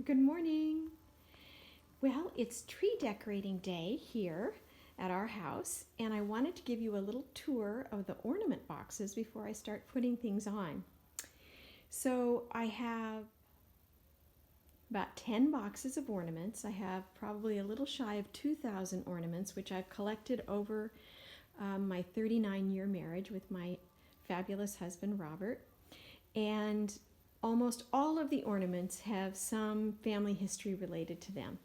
Good morning. Well, it's tree decorating day here at our house, and I wanted to give you a little tour of the ornament boxes before I start putting things on. So I have about 10 boxes of ornaments. I have probably a little shy of 2,000 ornaments, which I've collected over my 39-year marriage with my fabulous husband, Robert. And almost all of the ornaments have some family history related to them.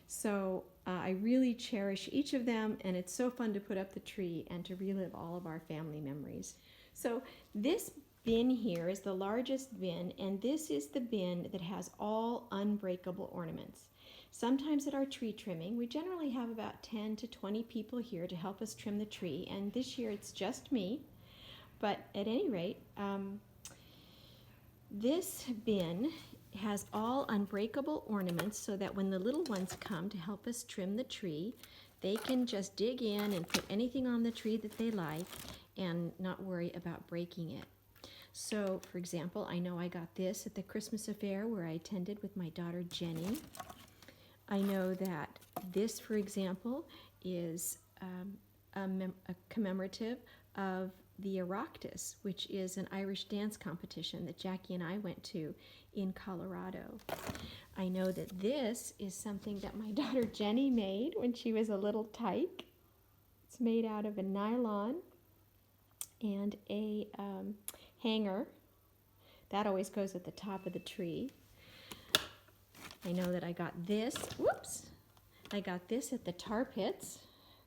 So I really cherish each of them, and it's so fun to put up the tree and to relive all of our family memories. So this bin here is the largest bin, and this is the bin that has all unbreakable ornaments. Sometimes at our tree trimming, we generally have about 10 to 20 people here to help us trim the tree, and this year it's just me. But at any rate, this bin has all unbreakable ornaments so that when the little ones come to help us trim the tree, they can just dig in and put anything on the tree that they like and not worry about breaking it. So, for example, I know I got this at the Christmas affair where I attended with my daughter Jenny. I know that this, for example, is a commemorative of the Oireachtas, which is an Irish dance competition that Jackie and I went to in Colorado. I know that this is something that my daughter Jenny made when she was a little tyke. It's made out of a nylon and a hanger. That always goes at the top of the tree. I know that I got this, I got this at the tar pits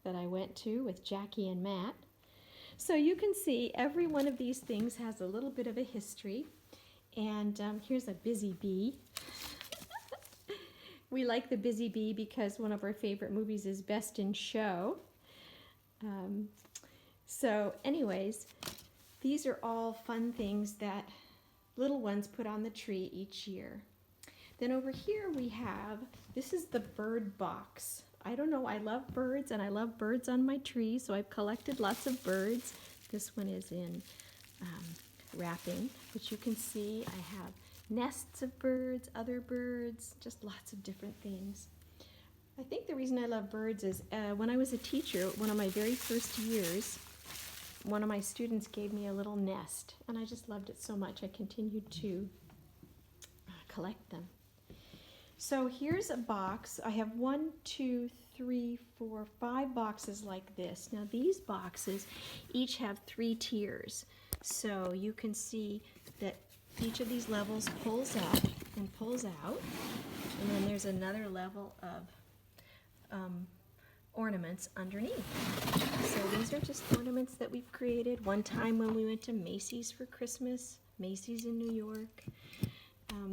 that I went to with Jackie and Matt. So you can see every one of these things has a little bit of a history. And here's a busy bee. We like the busy bee because one of our favorite movies is Best in Show. So anyways, these are all fun things that little ones put on the tree each year. Then over here we have, this is the bird box. I don't know, I love birds and I love birds on my tree, so I've collected lots of birds. This one is in wrapping, but you can see I have nests of birds, other birds, just lots of different things. I think the reason I love birds is when I was a teacher, one of my very first years, one of my students gave me a little nest, and I just loved it so much I continued to collect them. So here's a box. I have 1, 2, 3, 4, 5 boxes like this. Now these boxes each have 3 tiers. So you can see that each of these levels pulls up and pulls out. And then there's another level of ornaments underneath. So these are just ornaments that we've created. One time when we went to Macy's for Christmas, Macy's in New York.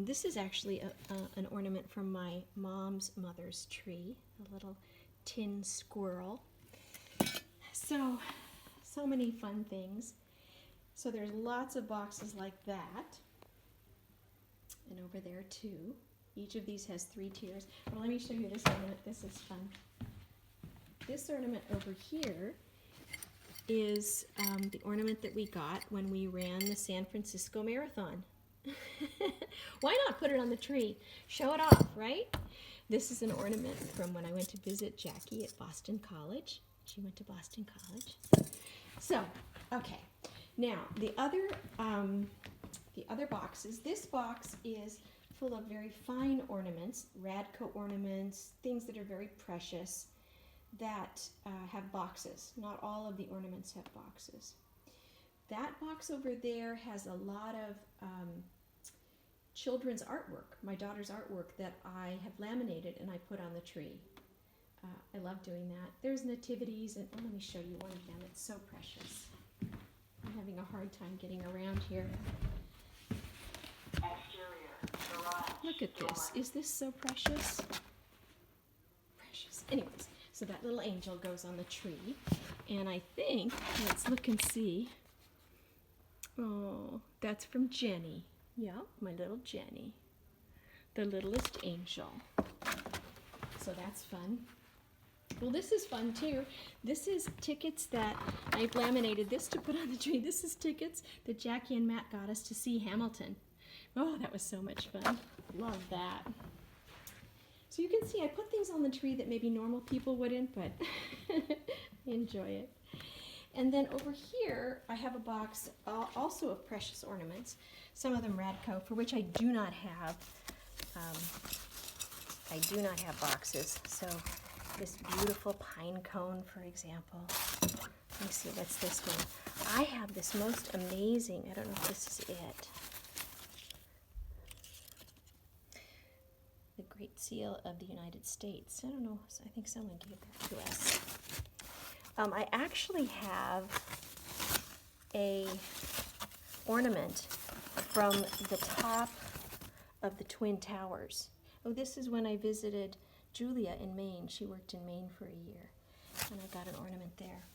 This is actually an ornament from my mom's mother's tree, a little tin squirrel. So many fun things. So there's lots of boxes like that. And over there too. Each of these has 3 tiers. Well, let me show you this ornament. This is fun. This ornament over here is the ornament that we got when we ran the San Francisco Marathon. Why not put it on the tree? Show it off, right? This is an ornament from when I went to visit Jackie at Boston College. She went to Boston College. So, okay. Now, the other boxes. This box is full of very fine ornaments, Radco ornaments, things that are very precious that have boxes. Not all of the ornaments have boxes. That box over there has a lot of children's artwork, my daughter's artwork that I have laminated and I put on the tree. I love doing that. There's nativities, and let me show you one of them. It's so precious. I'm having a hard time getting around here. Look at this. Is this so precious? Precious. Anyways, so that little angel goes on the tree, and I think, let's look and see. Oh, that's from Jenny. Yeah, my little Jenny. The littlest angel. So that's fun. Well, this is fun too. This is tickets that I've laminated this to put on the tree. This is tickets that Jackie and Matt got us to see Hamilton. Oh, that was so much fun. Love that. So you can see I put things on the tree that maybe normal people wouldn't, but I enjoy it. And then over here, I have a box also of precious ornaments, some of them Radco, for which I do not have boxes. So this beautiful pine cone, for example. Let me see, what's this one? I have this most amazing, I don't know if this is it. The Great Seal of the United States. I don't know, I think someone gave that to us. I actually have a ornament from the top of the Twin Towers. Oh, this is when I visited Julia in Maine. She worked in Maine for a year, and I got an ornament there.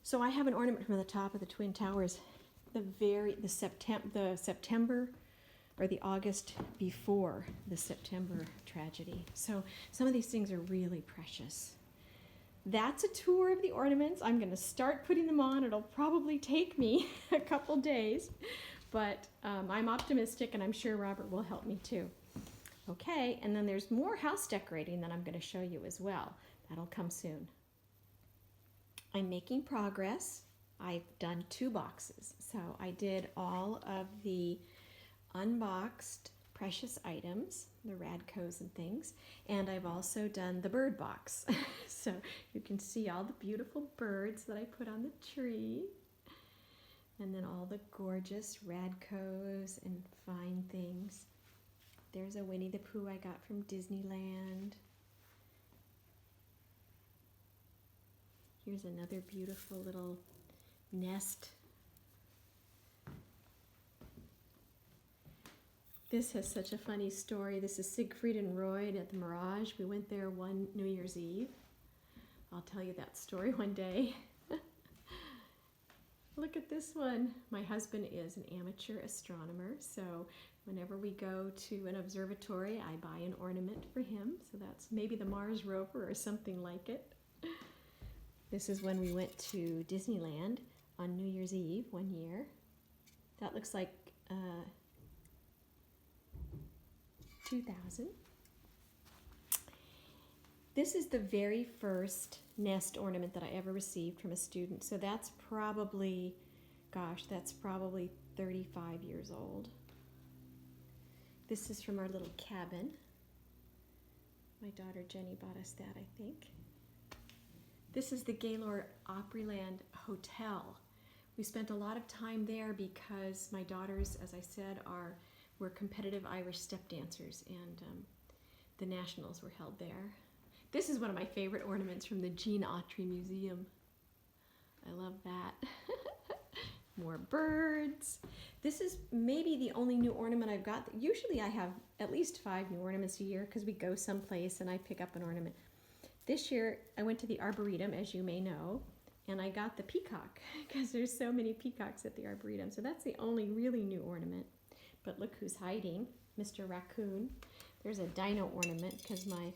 So I have an ornament from the top of the Twin Towers, the September or the August before the September tragedy. So some of these things are really precious. That's a tour of the ornaments. I'm going to start putting them on. It'll probably take me a couple days, but I'm optimistic, and I'm sure Robert will help me too. Okay, and then there's more house decorating that I'm going to show you as well. That'll come soon. I'm making progress. I've done 2 boxes. So I did all of the unboxed precious items, the Radcos and things, and I've also done the bird box. So you can see all the beautiful birds that I put on the tree, and then all the gorgeous Radcos and fine things. There's a Winnie the Pooh I got from Disneyland. Here's another beautiful little nest. This has such a funny story. This is Siegfried and Roy at the Mirage. We went there one New Year's Eve. I'll tell you that story one day. Look at this one. My husband is an amateur astronomer, so whenever we go to an observatory, I buy an ornament for him. So that's maybe the Mars rover or something like it. This is when we went to Disneyland on New Year's Eve one year. That looks like 2000. This is the very first nest ornament that I ever received from a student. So that's probably, gosh, that's probably 35 years old. This is from our little cabin. My daughter Jenny bought us that, I think. This is the Gaylord Opryland Hotel. We spent a lot of time there because my daughters, as I said, were competitive Irish step dancers, and the nationals were held there. This is one of my favorite ornaments from the Gene Autry Museum. I love that. More birds. This is maybe the only new ornament I've got. Usually I have at least 5 new ornaments a year because we go someplace and I pick up an ornament. This year I went to the Arboretum, as you may know, and I got the peacock because there's so many peacocks at the Arboretum. So that's the only really new ornament. But look who's hiding, Mr. Raccoon. There's a dino ornament because my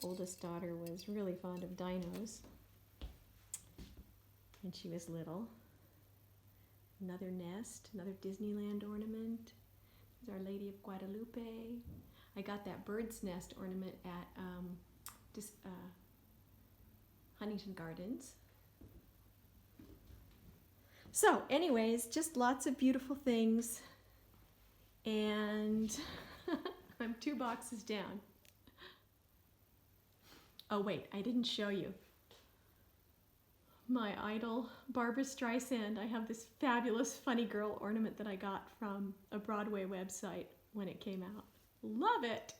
oldest daughter was really fond of dinos when she was little. Another nest, another Disneyland ornament. There's Our Lady of Guadalupe. I got that bird's nest ornament at Huntington Gardens. So anyways, just lots of beautiful things. And I'm 2 boxes down. Oh wait, I didn't show you. My idol, Barbra Streisand. I have this fabulous Funny Girl ornament that I got from a Broadway website when it came out. Love it!